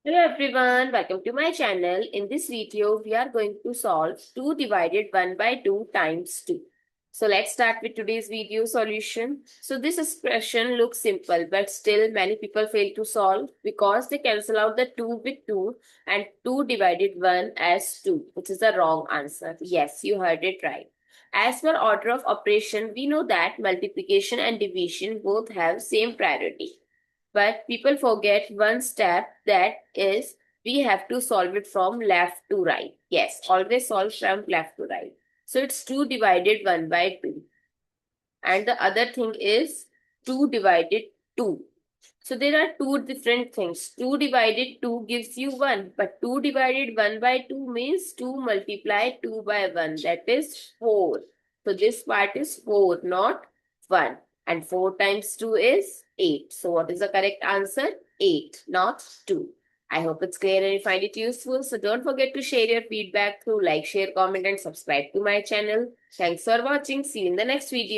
Hello everyone, welcome to my channel. In this video, we are going to solve 2 divided 1 by 2 times 2. So let's start with today's video solution. So this expression looks simple, but still many people fail to solve because they cancel out the 2 with 2 and 2 divided 1 as 2, which is the wrong answer. Yes, you heard it right. As per order of operation, we know that multiplication and division both have same priority. But people forget one step, that is, we have to solve it from left to right. Yes, always solve from left to right. So it's 2 divided 1 by 2. And the other thing is 2 divided 2. So there are two different things. 2 divided 2 gives you 1. But 2 divided 1 by 2 means 2 multiply 2 by 1. That is 4. So this part is 4, not 1. And 4 times 2 is 8. So what is the correct answer? 8, not 2. I hope it's clear and you find it useful. So don't forget to share your feedback through like, share, comment and subscribe to my channel. Thanks for watching. See you in the next video.